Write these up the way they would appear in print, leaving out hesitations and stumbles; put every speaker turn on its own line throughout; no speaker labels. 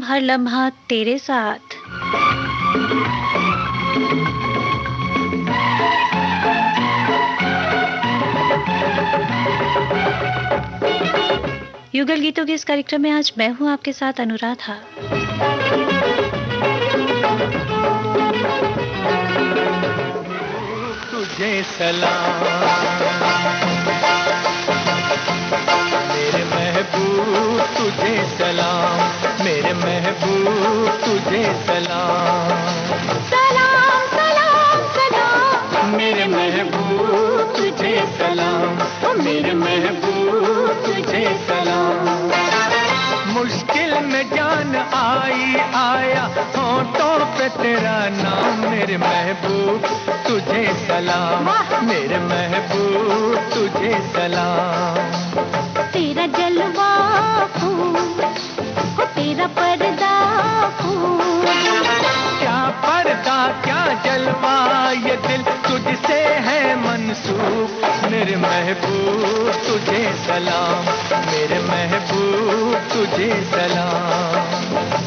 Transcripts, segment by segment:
हर लम्हा तेरे साथ। युगल गीतों के इस कार्यक्रम में आज मैं हूं आपके साथ अनुराधा।
तुझे सलाम मेरे महबूब, तुझे सलाम मेरे महबूब, तुझे सलाम।
सलाम सलाम सलाम
मेरे महबूब, तुझे सलाम मेरे महबूब, तुझे सलाम। मुश्किल में जान आई आया होठों पे तेरा नाम, मेरे महबूब तुझे सलाम मेरे महबूब, तुझे सलाम।
तेरा जलवा खूब हो, तेरा पर्दा खूब।
क्या पर्दा क्या जलवा, ये दिल तुझसे है मंसूब, मेरे महबूब तुझे सलाम मेरे महबूब, तुझे सलाम।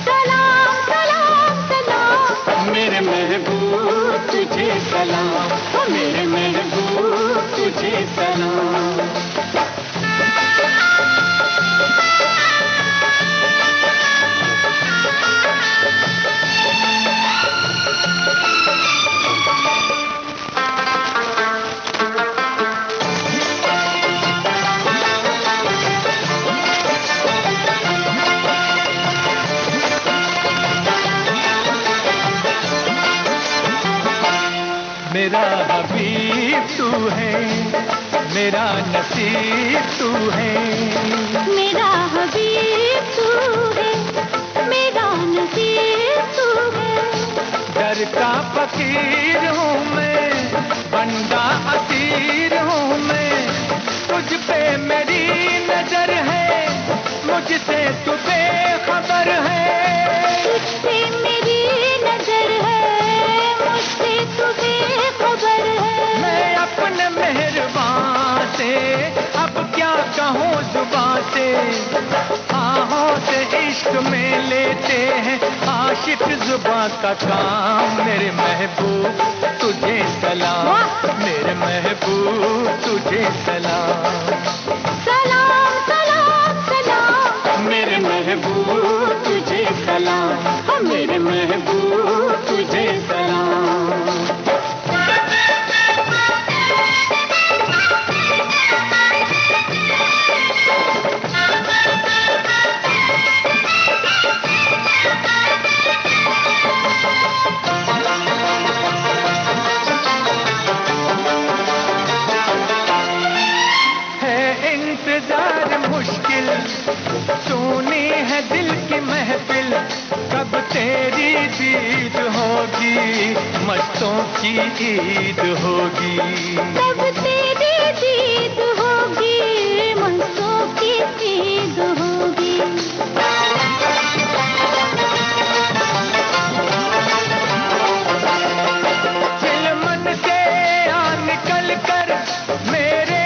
सलाम सलाम सलाम
मेरे महबूब तुझे सलाम मेरे महबूब, तुझे सलाम। मेरा हबीब तू है, मेरा नसीब तू है।
मेरा हबीब तू है, मेरा नसीब तू है।
दर का फकीर हूँ मैं, बंदा असीर हूँ मैं, तुझ पे मेरी नजर है, मुझसे तू बेखबर है।
तुझसे मेरी नजर है, मुझसे तू बेखबर है।
मैं अपने मेहरबान से अब क्या कहूँ जुबान से, आहों से इश्क में लेते हैं आशिक जुबां का काम, मेरे महबूब तुझे सलाम मेरे महबूब, तुझे सलाम।
सलाम सलाम सलाम
मेरे महबूब तुझे सलाम मेरे महबूब, तुझे सलाम। इंतजार मुश्किल सुनी है दिल की महफिल, कब तेरी दीद होगी मस्तों की ईद होगी।
तब तेरी दीद होगी मस्तों की ईद होगी।
दिल मन से आ निकल कर मेरे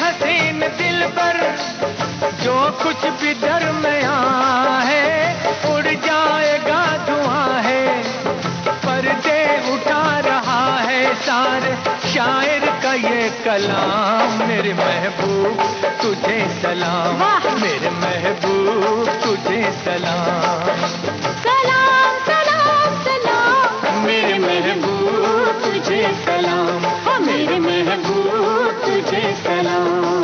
हसीन दिल पर, जो कुछ भी दरमिया है उड़ जाएगा धुआं है, पर्दे उठा रहा है सारे शायर का ये कलाम, मेरे महबूब तुझे सलाम मेरे महबूब, तुझे सलाम।
सलाम सलाम सलाम
मेरे महबूब तुझे सलाम मेरे महबूब, तुझे सलाम।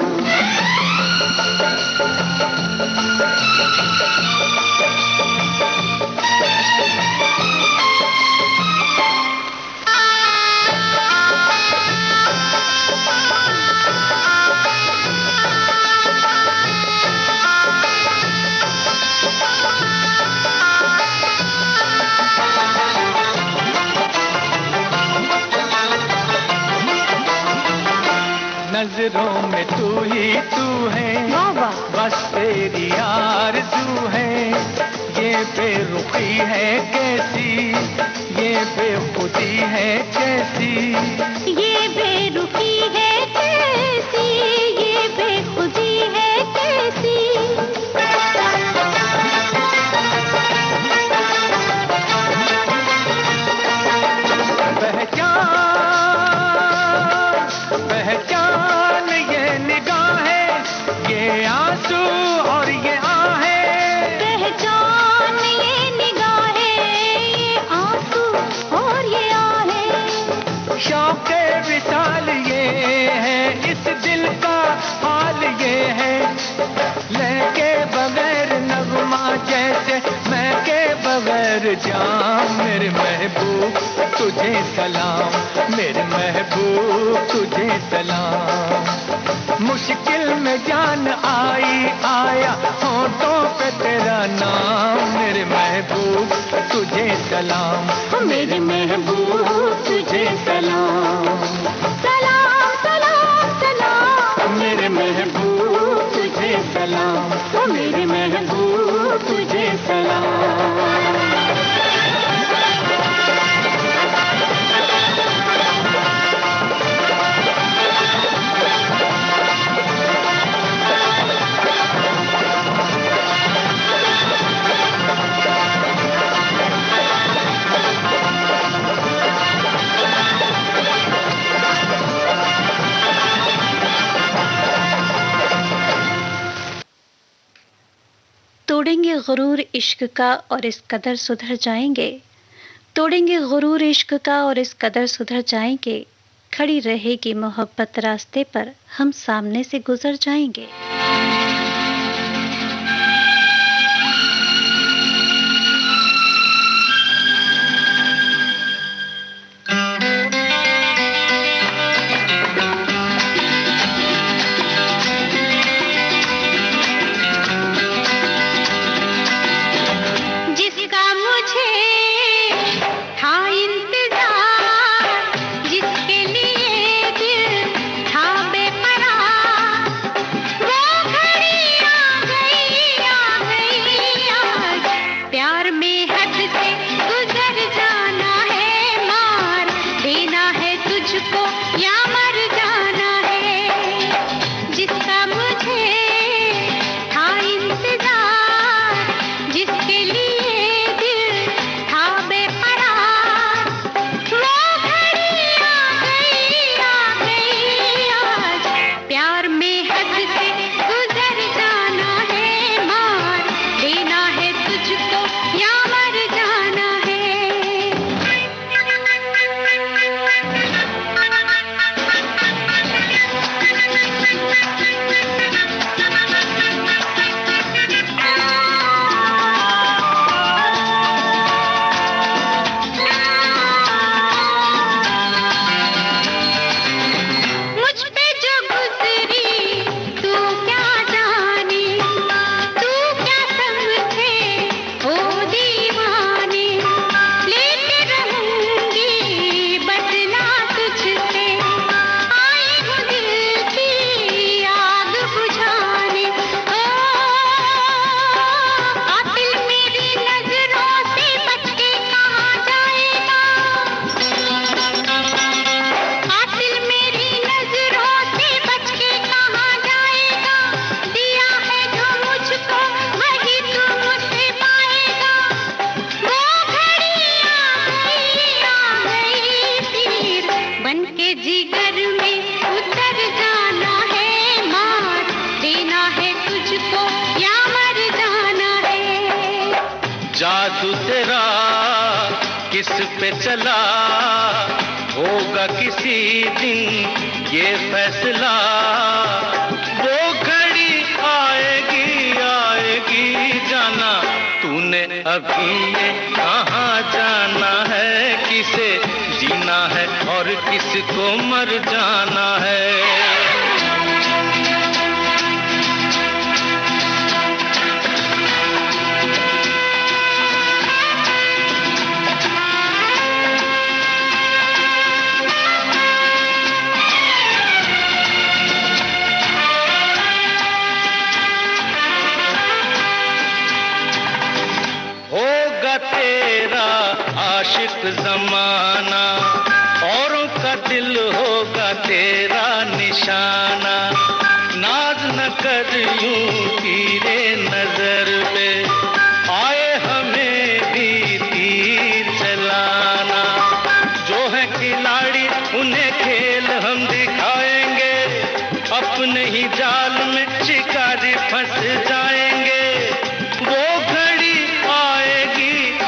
नजरों में तू ही तू है, बस तेरी आरज़ू है, ये बेरुखी है कैसी, ये बेखुदी है कैसी,
ये बेरुखी है कैसी, ये बेखुदी है कैसी।
मर जाऊं मेरे महबूब तुझे सलाम, मेरे महबूब तुझे सलाम। मुश्किल में जान आई आया होठों पे तेरा नाम, मेरे महबूब तुझे सलाम, मेरे महबूब तुझे सलाम।
सलाम सलाम सलाम
मेरे महबूब तुझे सलाम, मेरे महबूब तुझे सलाम।
तोड़ेंगे गुरूर इश्क का और इस कदर सुधर जाएंगे, तोड़ेंगे गुरूर इश्क का और इस कदर सुधर जाएंगे, खड़ी रहेगी मोहब्बत रास्ते पर हम सामने से गुजर जाएंगे।
जिसका मुझे था इंतजार, जिसके लिए दिल था बेकरार, वो घड़ी आ गई आज, प्यार में हद से गुजर जाना है, मार देना है तुझको या मर जाना है। जिसका मुझे था इंतजार, जिसके लिए दिल था बेकरार, वो घड़ी आ गई आज, प्यार में हद से गुजर जाना है, मार देना है तुझको या मर जाना मुझ पे जो गुजरी तू क्या जाने, तू क्या समझे ओ दीवाने, लेते रहूंगी बदला तुझसे, आई हूँ दिल की आग बुझाने। ओ कातिल मेरी नजरों से बच के कहाँ जाएगा, कातिल मेरी नजरों से बच के कहाँ जाएगा, दिया है जो मुझको वही तू मुझसे पाएगा। वो घड़ी आ गई तीर बन के जिगर में उतर जाना है, मार देना है तुझको या मर जाना है।
जादू तेरा किस पे चला होगा किसी दिन ये फैसला, वो घड़ी आएगी जाना, तूने अभी ये कहाँ जाना है, किसे जीना है और किसको मर जाना है। होगा तेरा आशिक जमाना, औरों का दिल होगा तेरा निशाना, नाज न कर यूं तीरे नजर पे, आए हमें भी तीर चलाना। जो है खिलाड़ी उन्हें खेल हम दिखाएंगे, अपने ही जाल में शिकारी फंस जाएंगे। वो घड़ी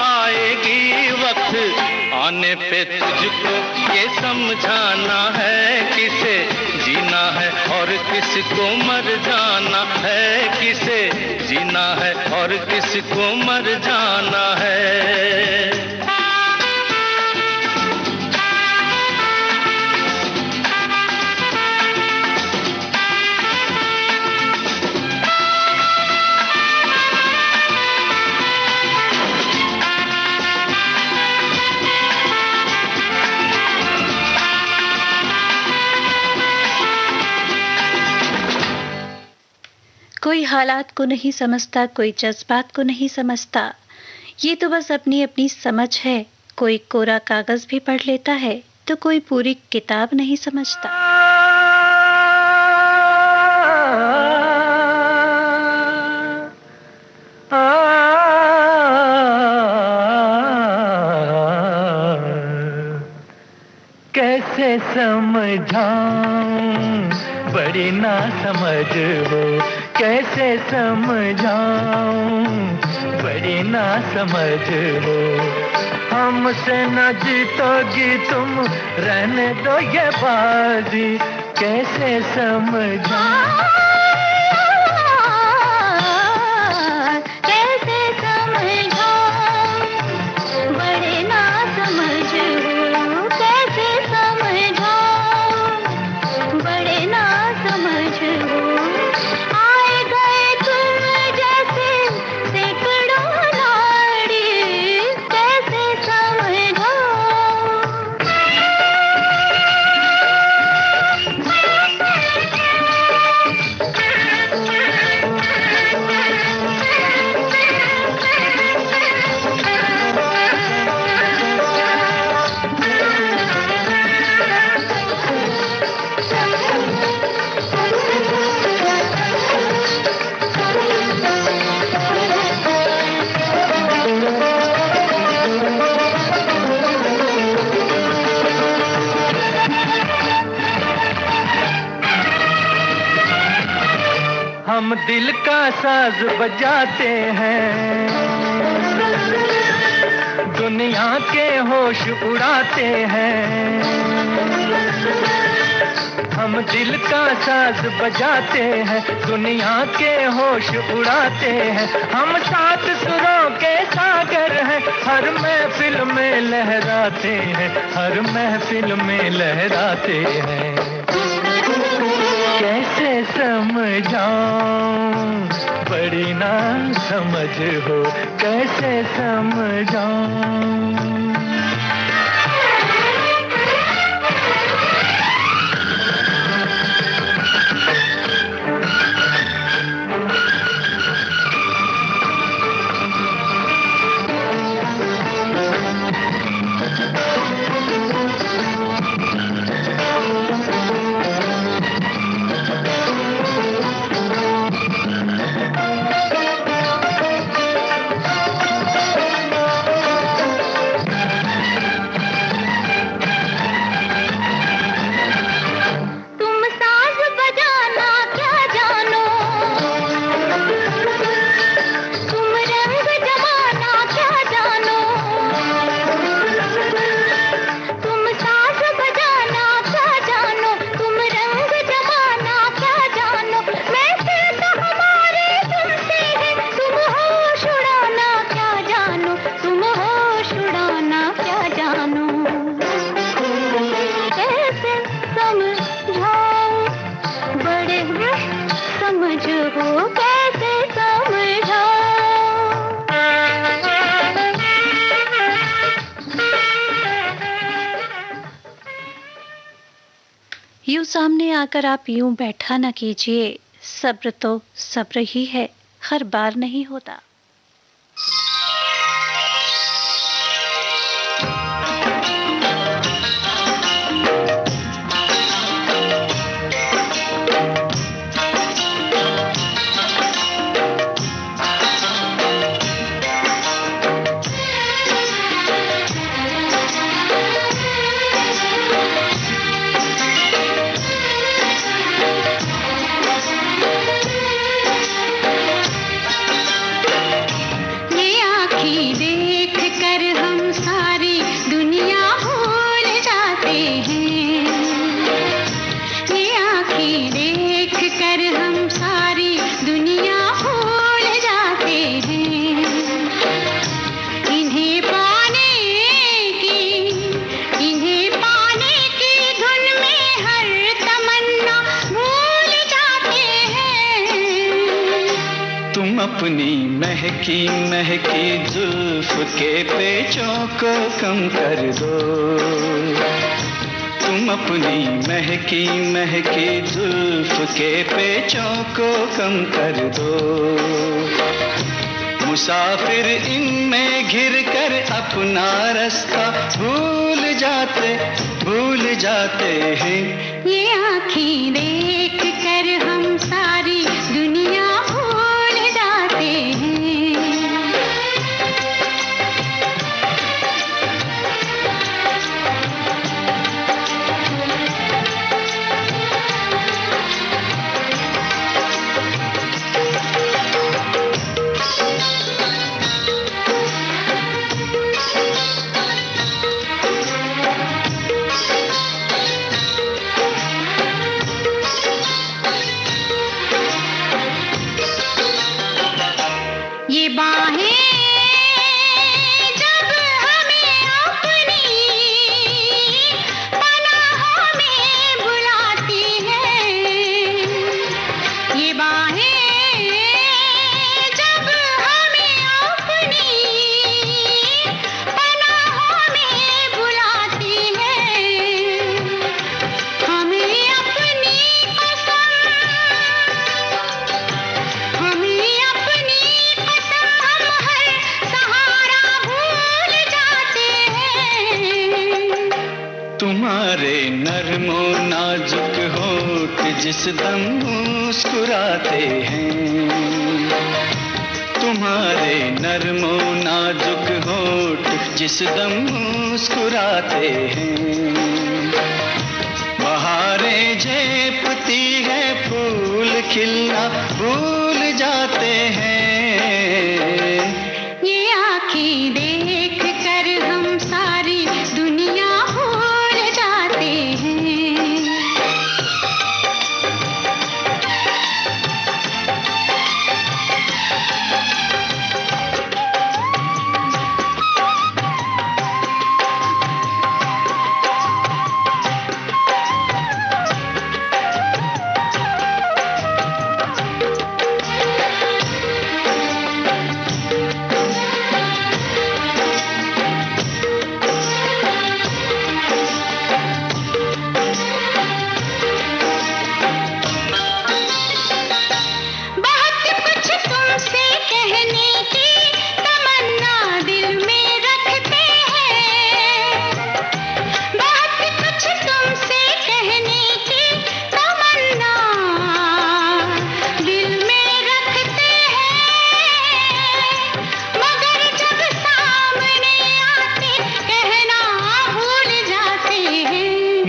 आएगी वक्त आने पे तुझको ये समझाना है, किसे जीना है और किसको मर जाना है, किसे जीना है और किसको मर जाना है।
कोई हालात को नहीं समझता, कोई जज्बात को नहीं समझता। ये तो बस अपनी अपनी समझ है। कोई कोरा कागज भी पढ़ लेता है तो कोई पूरी किताब नहीं समझता।
कैसे समझाऊं बड़ी ना समझ हो, कैसे समझाऊं बड़ी ना समझ हो। हमसे न जीतोगी तुम, रहने दो ये बाजी, कैसे समझाऊं। हम दिल का साज बजाते हैं, दुनिया के होश उड़ाते हैं। हम दिल का साज बजाते हैं, दुनिया के होश उड़ाते हैं। हम सात सुरों के सागर हैं, हर महफिल में लहराते हैं, हर महफिल में लहराते हैं। कैसे समझाऊं बड़ी ना समझ हो, कैसे समझाऊं।
यूं सामने आकर आप यूं बैठा न कीजिए, सब्र तो सब्र ही है, हर बार नहीं होता।
अपनी महकी महकी जुल्फ के पेचों को कम कर दो।
तुम अपनी महकी महकी जुल्फ के पेचों को कम कर दो। मुसाफिर इनमें घिर कर अपना रास्ता भूल जाते हैं।
ये आँखें देख कर हम सारी दुनिया भूल जाते हैं। ये बाहें जब हमें अपनी पनाहों में बुलाती हैं, ये बाहें जब हमें अपनी पनाहों में बुलाती हैं, हमें अपनी कसम
तुम्हारे नर्मो नाजुक होठ जिस दम मुस्कुराते हैं। तुम्हारे नर्मो नाजुक होठ जिस दम मुस्कुराते हैं। बहारें झेपती है फूल खिलना भूल जाते हैं।
ये आँखें देख कर हम सारी दुनिया भूल जाते हैं।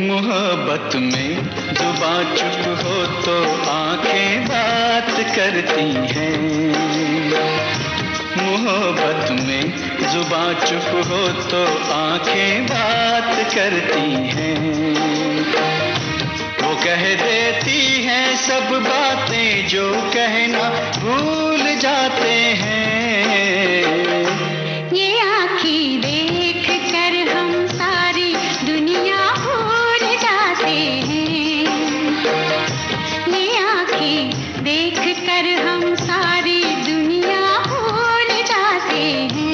मोहब्बत में जुबां चुप हो तो आंखें बात करती हैं। मोहब्बत में जुबां चुप हो तो आंखें बात करती हैं। वो कह देती हैं सब बातें जो कहना भूल जाते हैं।
ये आँखें देख कर हम सारी दुनिया भूल जाते हैं। ये आँखें देख कर हम सारी दुनिया भूल जाते हैं।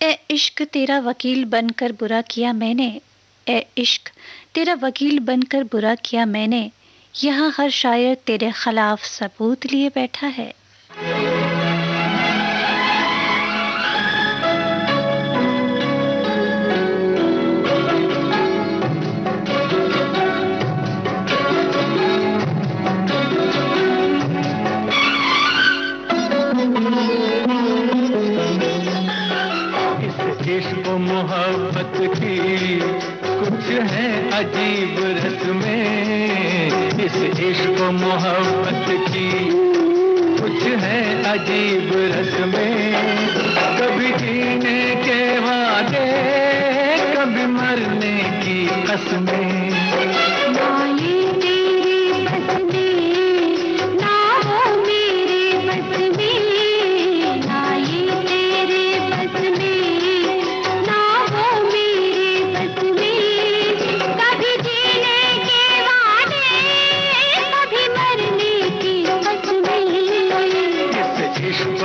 ए इश्क तेरा वकील बनकर बुरा किया मैंने, ए इश्क तेरा वकील बनकर बुरा किया मैंने, यहाँ हर शायर तेरे खिलाफ सबूत लिए बैठा है।
इश्क मोहब्बत की कुछ है अजीब रस्में। इस इश्क मोहब्बत की कुछ है अजीब रस्में। कभी जीने के वादे कभी मरने की कसमें।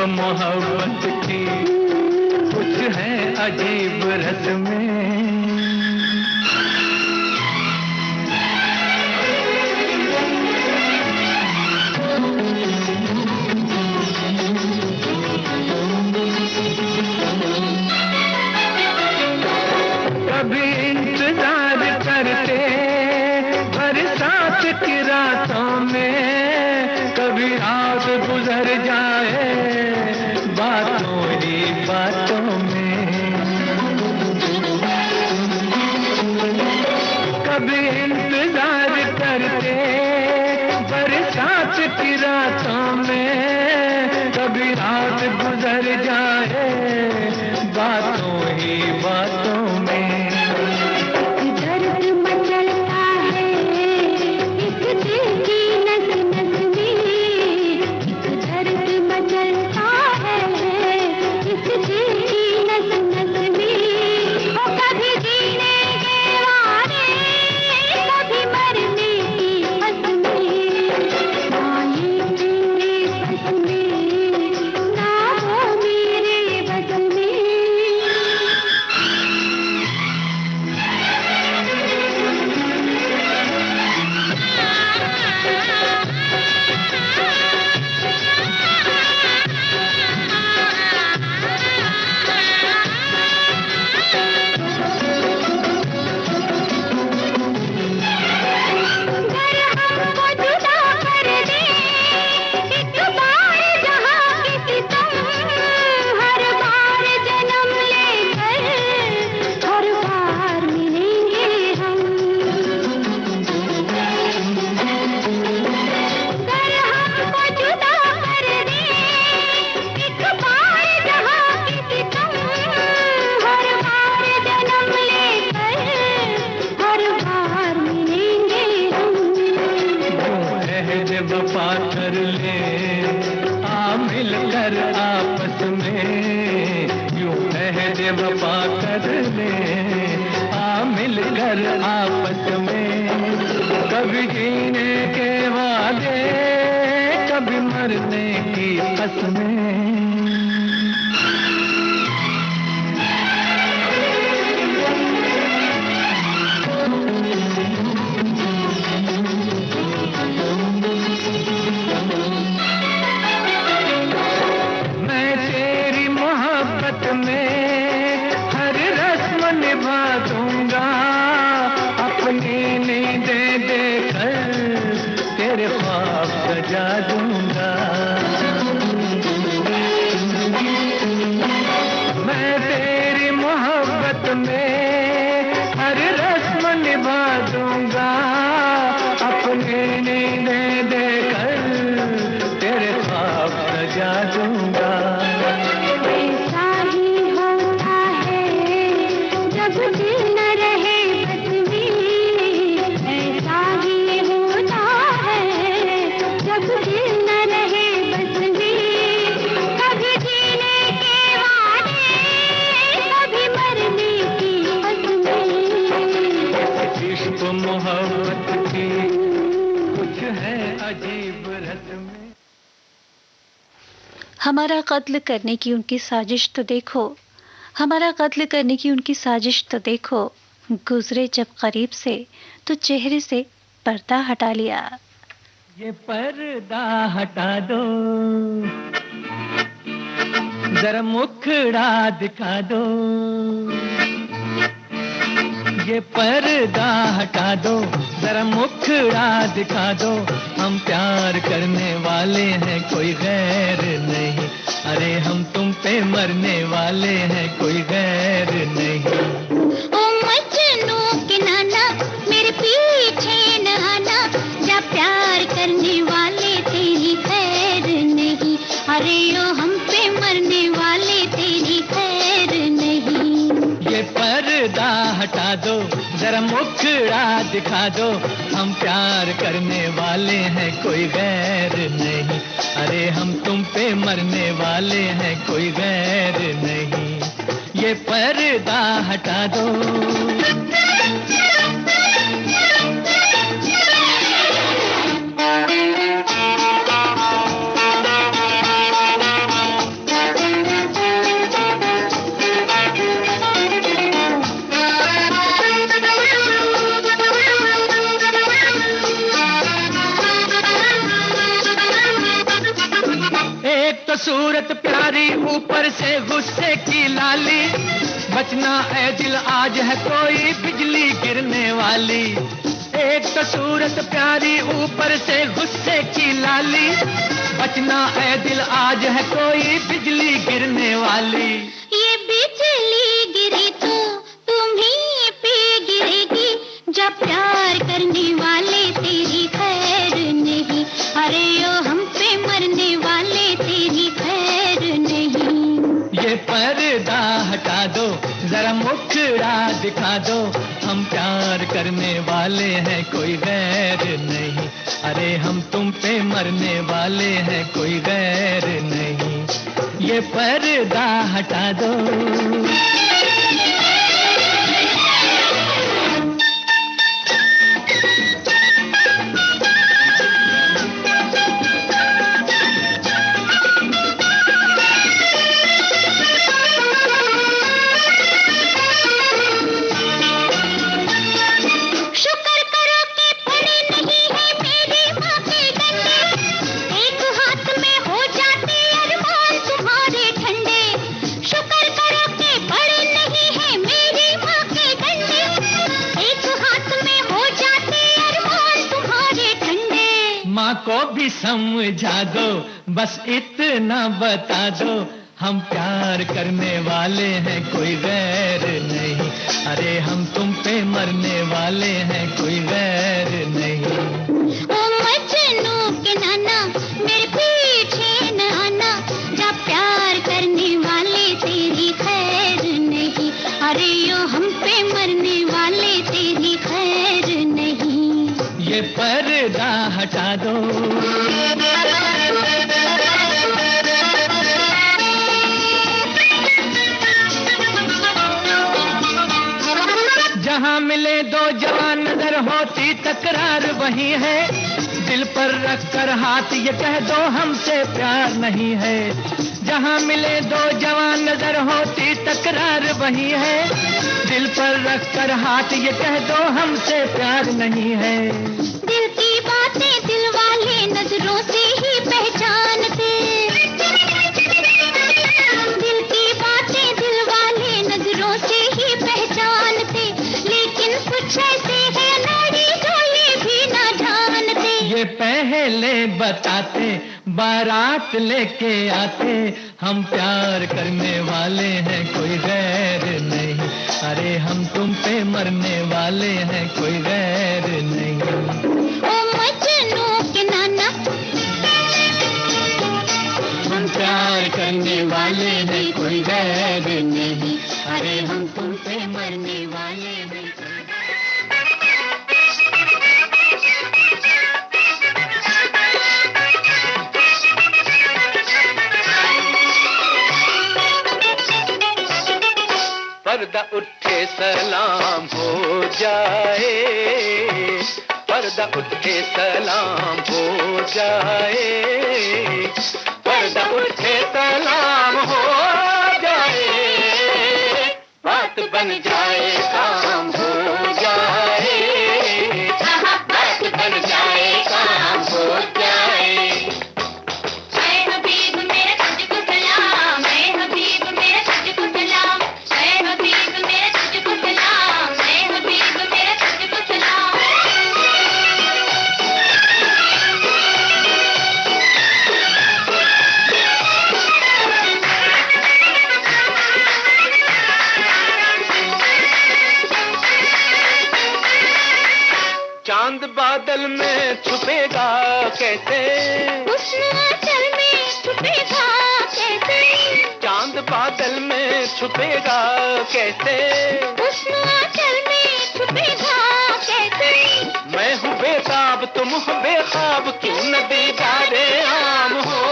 मोहब्बत की कुछ है अजीब रस में। कभी इंतजार करते बरसात की रातों में, कभी रात गुजर जाए बातों ही बातों में। कभी इंतजार करते बरसात की रातों में, कभी रात गुजर जाए बातों ही बातों में।
दर्द मचलता है इस दिल की नस नस में, दर्द मचलता है इस दिल की नस नस में। वो कभी जीने के वारे, कभी मरने की हंस में। ना ये तेरे बस में, ना वो मेरे बस में। अगर हमको जुदा कर दे एक बार जहाँ किसी तुम, हर बार जन्म लेकर हर बार मिलेंगे हम। अगर हमको जुदा कर दे एक बार जहाँ किसी तुम, हर बार जन्म लेकर हर बार मिलेंगे हम।
अहद वफा कर ले आ मिलकर आपस में, यूं अहद वफा कर ले आ मिलकर आपस में। कभी जीने के वादे, कभी मरने की कसमें। मैं तेरी मोहब्बत में हर रस्म निभा दूंगा, अपनी नींदें देकर तेरे ख्वाब सजा दूंगा। मैं तेरी मोहब्बत में हर रस्म निभा दूंगा, अपनी नींदें देकर तेरे ख्वाब सजा दूंगा।
ऐसा ही होता है जब दिल न रहे बस में, ऐसा ही होता है जब दिल न रहे बस में। कभी जीने के वादे, कभी मरने की हंस में।
इश्क मोहब्बत की कुछ है अजीब रस में।
हमारा कत्ल करने की उनकी साजिश तो देखो, हमारा कत्ल करने की उनकी साजिश तो देखो। गुजरे जब करीब से तो चेहरे से पर्दा हटा लिया।
ये पर्दा हटा दो, जरा मुखड़ा दिखा दो। ये पर्दा हटा दो, जरा मुखड़ा दिखा दो। हम प्यार करने वाले हैं, कोई गैर नहीं। अरे हम तुम पे मरने वाले हैं, कोई गैर नहीं।
ओ मजनू के नाना मेरे पीछे न आना, जा प्यार करने वाले तेरी खैर नहीं। अरे ओ हम पे मरने वाले तेरी खैर नहीं।
ये पर्दा हटा दो, जरा मुखड़ा दिखा दो। हम प्यार करने वाले हैं, कोई गैर नहीं। अरे हम तुम पे मरने वाले हैं, कोई गैर नहीं। ये पर्दा हटा दो। सूरत प्यारी ऊपर से गुस्से की लाली, बचना है दिल आज है कोई बिजली गिरने वाली। एक तो सूरत प्यारी ऊपर से गुस्से की लाली, बचना है दिल आज है कोई बिजली गिरने वाली।
ये बिजली गिरी तो तुम्हीं पे गिरेगी, जब प्यार करने वाले तेरी खैर नहीं। अरे ओ हम पे मरने वाले तेरी खैर नहीं।
ये पर्दा हटा दो जरा मुखड़ा दिखा दो, हम प्यार करने वाले हैं कोई गैर नहीं। अरे हम तुम पे मरने वाले हैं कोई गैर नहीं। ये पर्दा हटा दो। माँ को भी समझा दो, बस इतना बता दो, हम प्यार करने वाले हैं कोई गैर नहीं। अरे हम तुम पे मरने वाले हैं कोई गैर नहीं।
ओ मजनू के नाना मेरे पीछे न आना, जब प्यार करने वाले तेरी खैर नहीं। अरे यो हम पे मरने वाले तेरी खैर नहीं।
ये पर्दा हटा दो। जहाँ मिले दो जवान नजर होती तकरार वही है, दिल पर रख कर हाथ ये कह दो हमसे प्यार नहीं है। जहाँ मिले दो जवान नजर होती तकरार वही है, दिल पर रख कर हाथ ये कह दो हमसे प्यार नहीं है।
दिल की बातें दिल वाले नजरों से ही पहचानते, दिल की बातें दिल वाले नजरों से ही पहचानते, लेकिन कुछ ऐसे है नारी जो ये भी ना जानते।
ये पहले बताते बारात लेके आते, हम प्यार करने वाले हैं कोई गैर नहीं। अरे हम तुम पे मरने वाले हैं कोई गैर नहीं।
ओ मजनू के नाना
हम प्यार करने वाले हैं कोई गैर नहीं। अरे हम तुम पे मरने वाले हैं कोई पर्दा उठे सलाम हो जाए, पर्दा उठे सलाम हो जाए, पर्दा उठे सलाम हो जाए, बात बन जाए काम हो जाए, बात बन जाए काम हो जाए। चांद बादल में छुपेगा कैसे,
हुस्न आंचल में छुपेगा कैसे,
चांद बादल में छुपेगा कैसे,
हुस्न आंचल में छुपेगा कैसे।
मैं हूँ बेताब तुम हो बेखाब, क्यों न दीदारे आम हो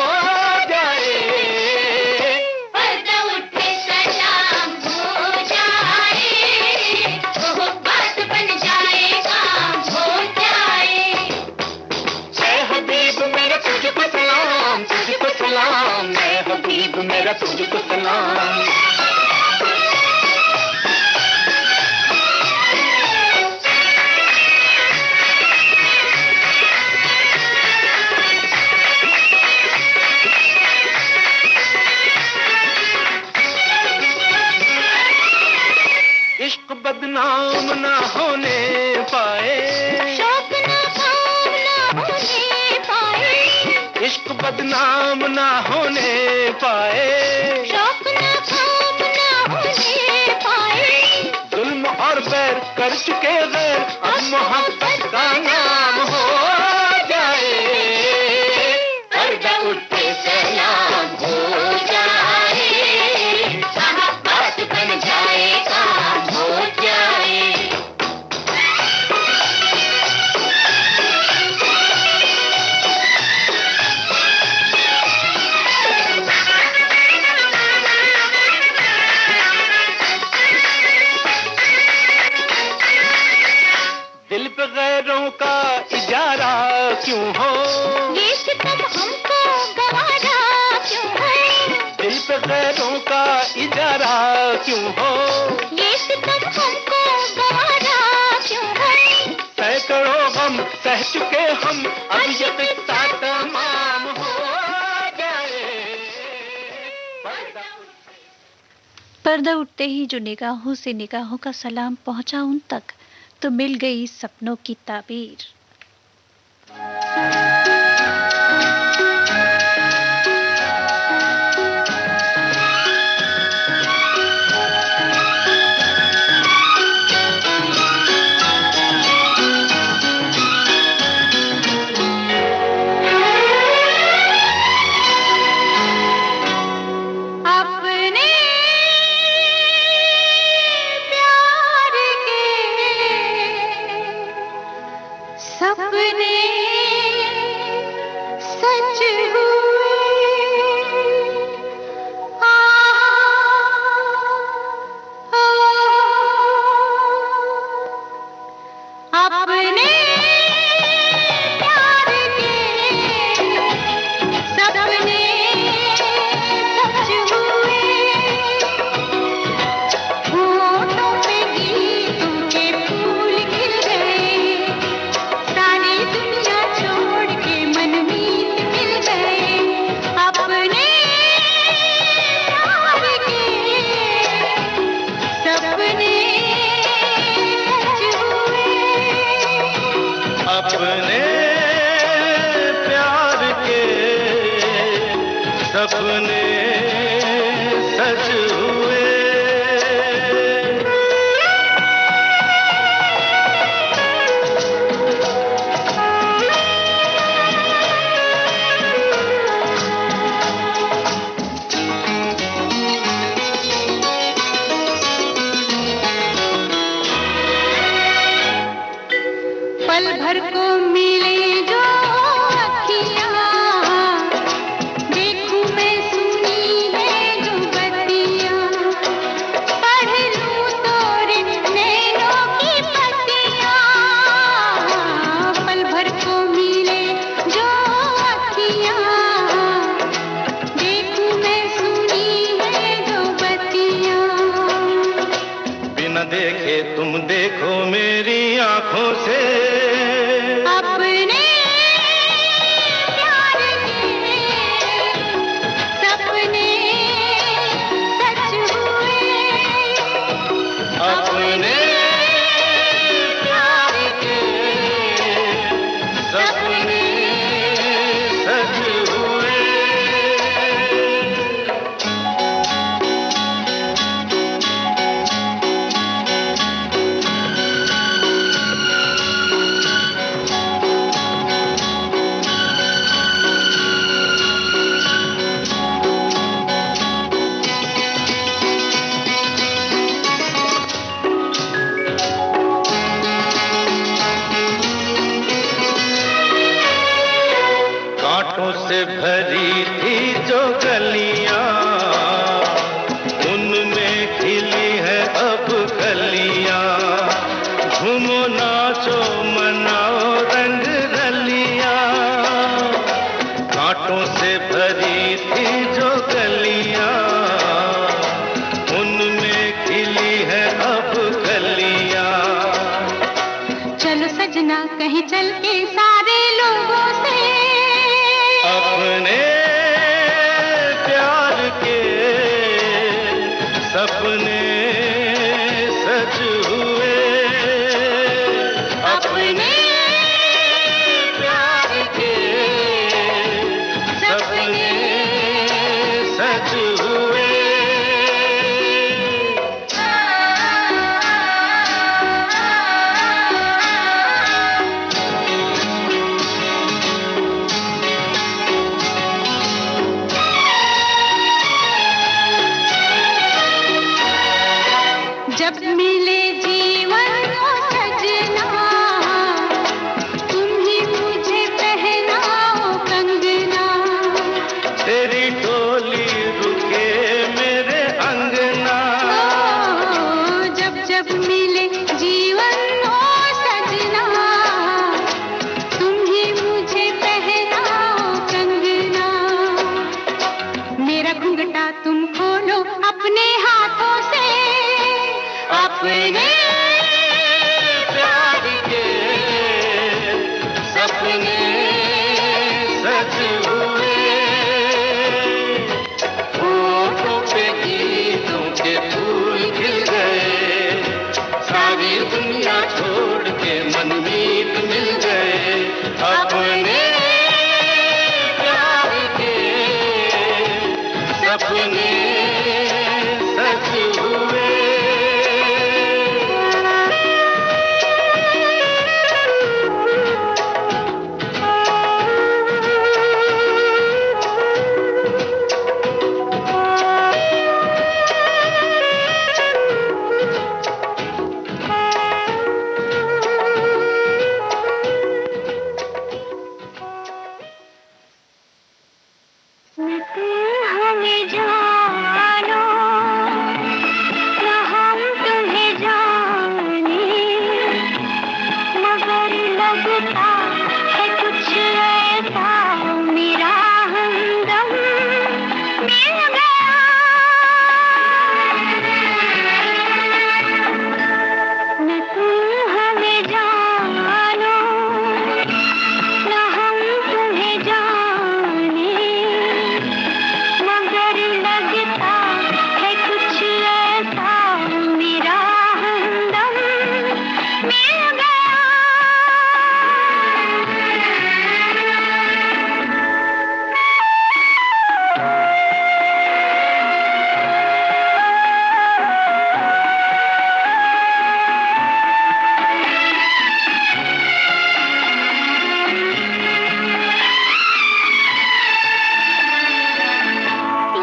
जाए।
पर्दा उठे सलाम हो जाए, वो बात बन जाए काम हो जाए।
ऐ हबीब मेरा तुझको सलाम, तुझको सलाम, ऐ हबीब मेरा तुझको सलाम। बदनाम ना होने पाए,
शौक नाकाम ना होने पाए,
इश्क बदनाम ना होने पाए,
शौक नाकाम ना होने पाए।
जुल्म और बैर कर चुके गैर, अब मोहब्बत का नाम हो जाए, पर्दा उठते सलाम हो जाए, बात बन जाए काम हो जाए। दिल पे गैरों का इजारा क्यों हो,
ये सितम हमको गवारा क्यों है,
दिल पे गैरों का इजारा क्यों हो,
ये सितम हमको गवारा क्यों है।
सैकड़ों गम सह चुके हम, अब ये किस्सा तमाम हो जाए।
पर्दा उठते ही जो निगाहों से निगाहों का सलाम पहुंचा उन तक, तो मिल गई सपनों की ताबीर।
अपने प्यार के सपने सच हुए, आ, अपने प्यार के सपने सच हुए, होठों पे गीतों के फूल खिल गए, सारी दुनिया छोड़ के मनमीत मिल गए। अपने प्यार के सपने सच हुए,
अपने प्यार के सपने सच हुए।
पल भर को मिले जो अखियाँ, देखूं मैं सुनी है जो बत्तियाँ, पढ़ लूं तोरे नैनों की पत्तियाँ। पल भर को मिले जो अखियाँ, देखूं मैं सुनी है जो बत्तियाँ।
बिना देखे तुम देखो मेरी आंखों से,
अपने प्यार के सपने सच हुए,
अपने प्यार के सपने सच हुए। कांटों से भरी थी जो गलियां, उनमें खिली है अब कलियां। झूमो नाचो मनाओ रंग रलियां, कांटों से भरी थी जो गलियां, उनमें खिली है अब कलियां।
चलो सजना कहीं चल के सारे लोगों से,
अपने प्यार के सपने सच हुए।
अपने प्यार के सपने सच हुए, होठों पे गीतों के फूल खिल गए, सारी दुनिया छोड़ के मनमीत मिल गए। अपने प्यार के सपने सच हुए।
हमें जानो न हम तुम्हें जाने, मगर लगता है कुछ ऐसा मेरा हमदम मिल गया। न तुम हमें जानो न हम तुम्हें जाने, मगर लगता है कुछ ऐसा मेरा हमदम मिल गया।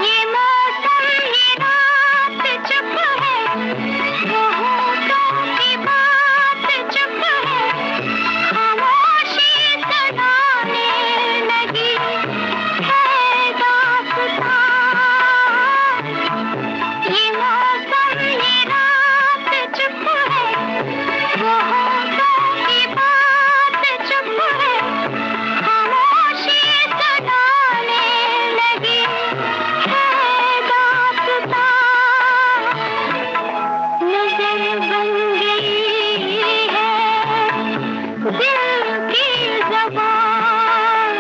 ये मौसम ये रात चुप है, वो होठों की बात चुप है, खामोशी सुनाने लगी है दास्तां। ये मौसम ये रात चुप है, वो होठों की बात चुप है, खामोशी सुनाने लगी है दास्तां। नजर बन गई है दिल की ज़बान,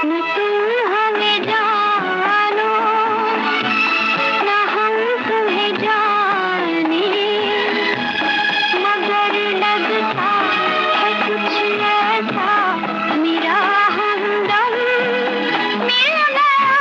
न तुम हमें जानो न हम तुम्हें जाने, मगर लगता है कुछ ऐसा मेरा हमदम मिल गया।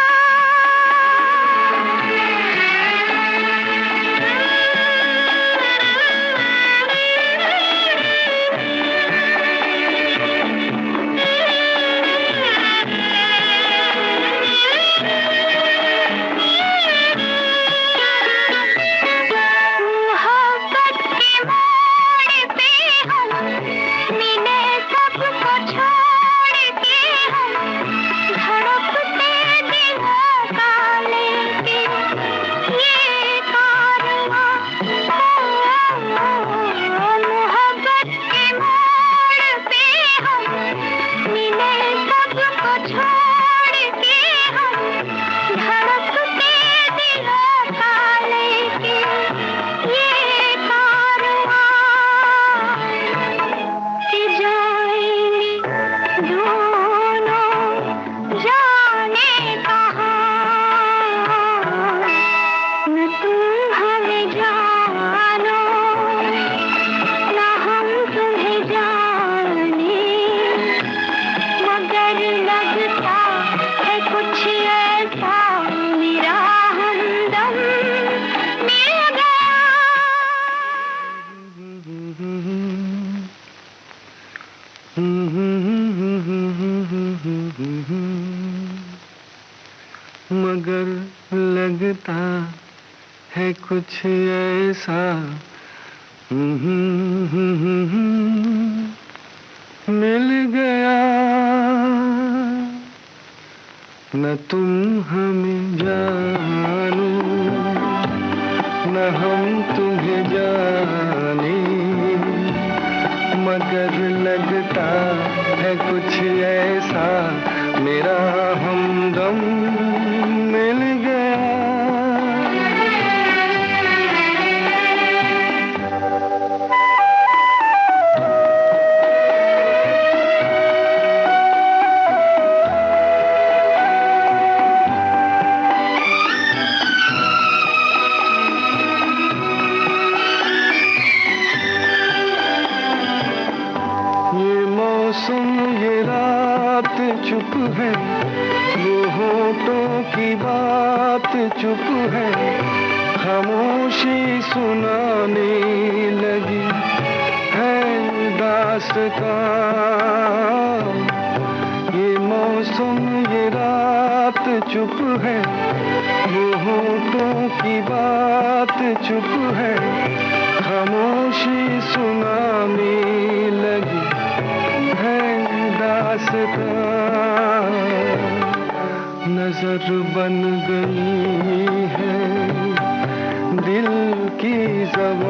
मोहब्बत के मोड़ पे हम मिले, सबको छोड़ के हम धड़कते दिलों का लेके ये कारवां। मोहब्बत के मोड़ पे हम मिले, सबको छोड़ के हम धड़कते दिलों का लेके ये कारवां। कि जाएंगे दोनों जाने कहाँ, न तुम हमें जानो न हम तुम्हें जाने, मगर लगता है कुछ ऐसा मेरा हमदम मिल गया।
मगर लगता है कुछ ऐसा मिल गया। न तुम हमें जानो न हम तुम्हें जाने, मगर लगता है कुछ ऐसा मेरा हमदम मिल गया। चुप है, खामोशी सुनाने लगी है दास्तां। ये मौसम ये रात चुप है, वो होठों की बात चुप है, खामोशी सुनाने लगी है दास्तां। नजर बन गई है दिल की ज़बान,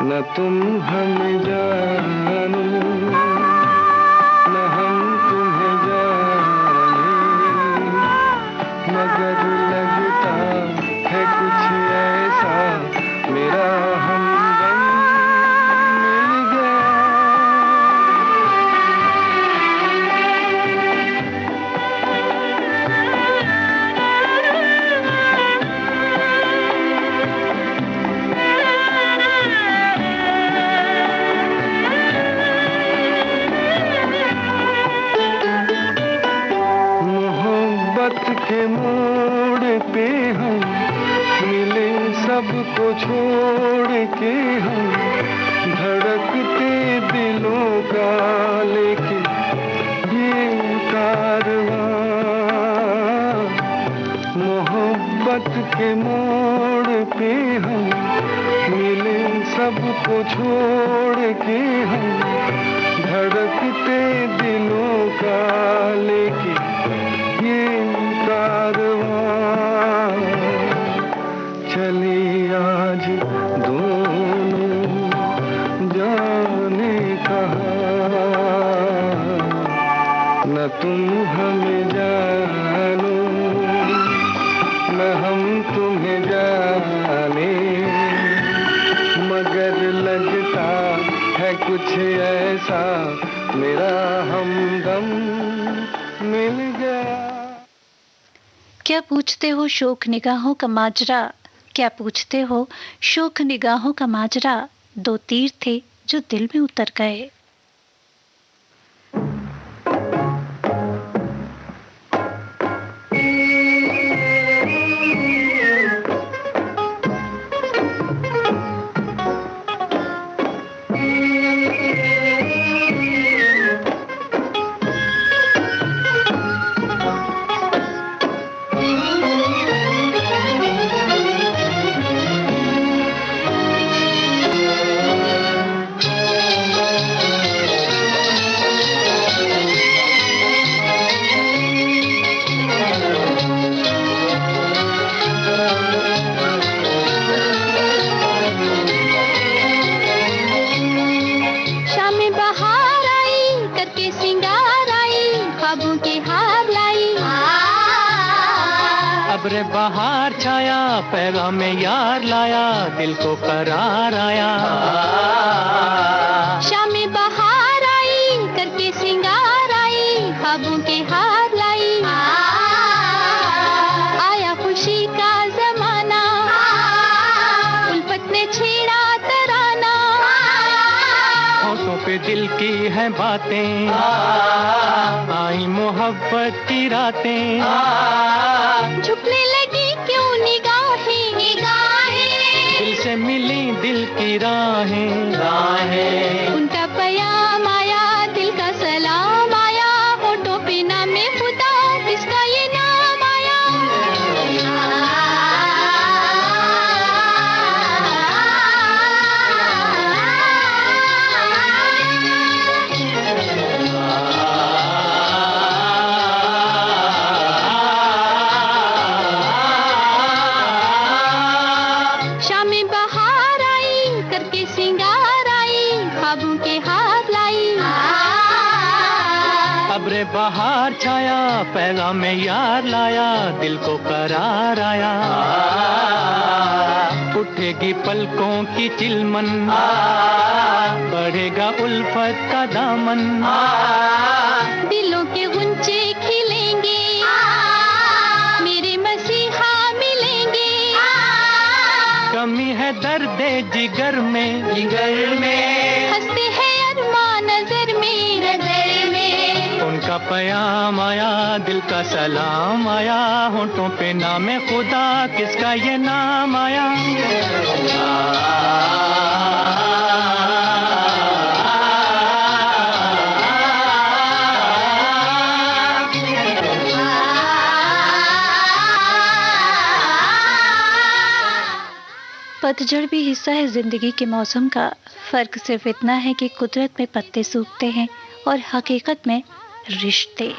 न तुम हमें जानो न हम तुम्हें जाने, मगर लगता है कुछ ऐसा मेरा हमदम मिल गया। के मोड़ पे हम मिले, सबको छोड़ के हम धड़कते दिलों का लेके ये कारवां। मोहब्बत के मोड़ पे हम मिले, सबको छोड़ के हम धड़कते दिलों का लेके ये कारवां। चले आज दोनों जाने कहाँ, न तुम हमें जानो न हम तुम्हें जाने, मगर लगता है कुछ ऐसा मेरा हमदम मिल गया।
क्या पूछते हो शोक निगाहों का माजरा, क्या पूछते हो शोक निगाहों का माजरा, दो तीर थे जो दिल में उतर गए।
अब्र बहार छाया, पैगाम में यार लाया, दिल को करार आया।
शाम बहार आई करके सिंगार आई, ख्वाबों के हार लाई। आया खुशी का जमाना, उल्फत ने छेड़ा तराना।
होठों पे दिल की है बातें, आई मोहब्बत की रातें।
झुकने लगी क्यों निगाहें, निगाहें
दिल से मिली दिल की राहें, राहें।
उनका प्याम आया, दिल का सलाम आया, होठों पे नामे खुदा, किसका ये नाम आया।
अब्र बहार छाया, पैगाम में यार लाया, दिल को करार आया। उठेगी पलकों की चिलमन, बढ़ेगा उल्फत का दामन।
दिलों के गुंचे खिलेंगे, मेरे मसीहा मिलेंगे।
कमी है दर्दे जिगर में, जिगर में।
हंसते हैं अरमान नजर में, नजर में।
उनका का पयाम आया, दिल का सलाम आया, होंठों पे नाम खुदा किसका ये नाम आया।
पतझड़ भी हिस्सा है जिंदगी के मौसम का। फर्क सिर्फ इतना है कि कुदरत में पत्ते सूखते हैं और हकीकत में रिश्ते।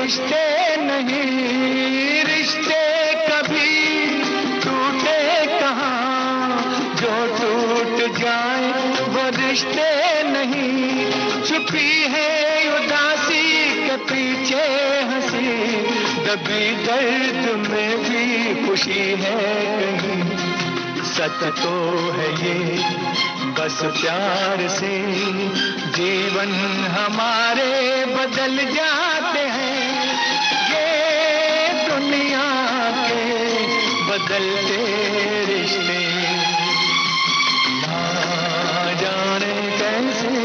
रिश्ते नहीं, रिश्ते कभी टूटे कहाँ, जो टूट जाए वो रिश्ते नहीं। छुपी है उदासी के पीछे हंसी, दबी दर्द में भी खुशी है कहीं। सच तो है ये बस प्यार से जीवन हमारे बदल जाते हैं, ये दुनिया के बदलते रिश्ते ना जाने कैसे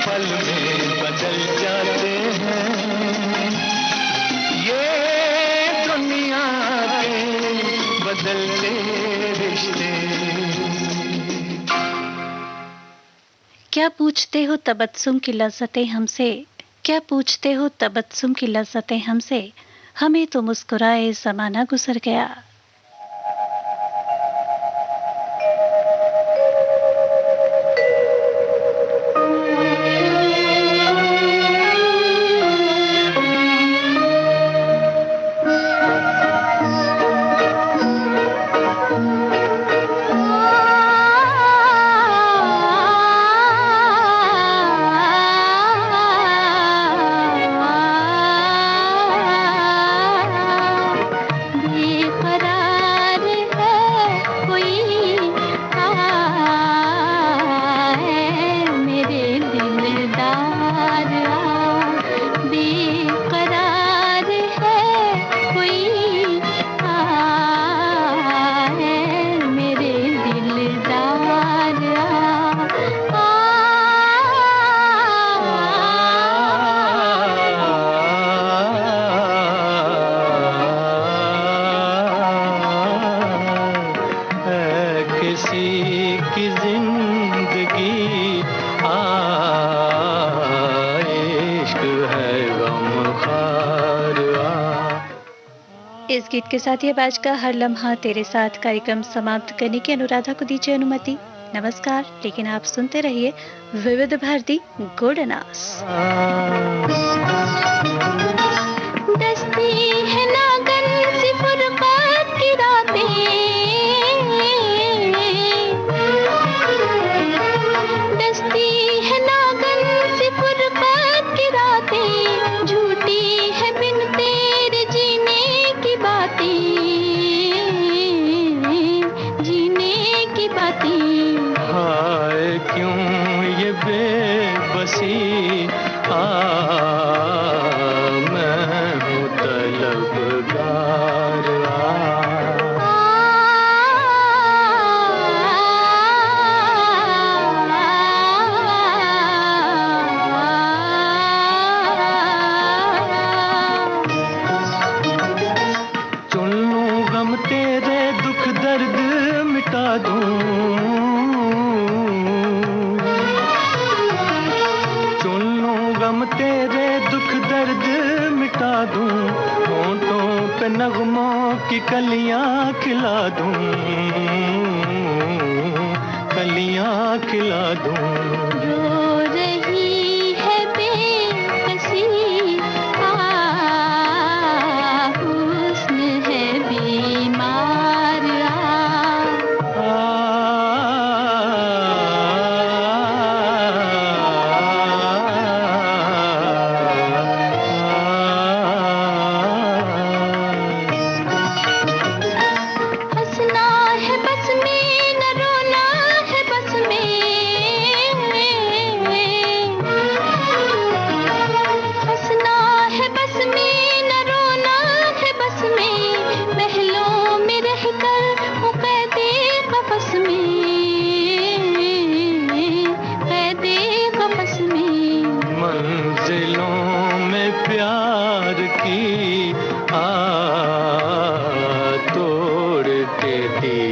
पल में बदल जाते हैं, ये दुनिया के बदलते रिश्ते।
क्या पूछते हो तबस्सुम की लज़्ज़तें हमसे, क्या पूछते हो तबस्सुम की लज़्ज़तें हमसे, हमें तो मुस्कुराए ज़माना गुज़र गया। इस गीत के साथ ही अब आज का हर लम्हा तेरे साथ कार्यक्रम समाप्त करने की अनुराधा को दीजिए अनुमति। नमस्कार, लेकिन आप सुनते रहिए विविध भारती गोल्डन आवर्स।
दस्ती है नागन सी फुरक़त की रातें, दस्ती है नागन सी फुरक़त की रातें, झूठी है बिन तेरे जीने की बातें, जीने की बातें।
हाय क्यों ये बेबसी, मैं हूँ तलबगार। चुन लूं गम तेरे दुख दर्द मिटा दूं, चुन लूं गम तेरे दुख दर्द मिटा दूं, होंठों पे नगमों की कलियां खिला दूं, कलियां खिला दूं।
रो रही है बेकसी, हुस्न है बीमार। हंसना है बस में न रोना है बस में, हंसना है बस में न रोना है बस में, महलों में रहकर हूँ कैदे कफस में, कैदे कफस में।
मंजिलों में प्यार की तोड़ के दी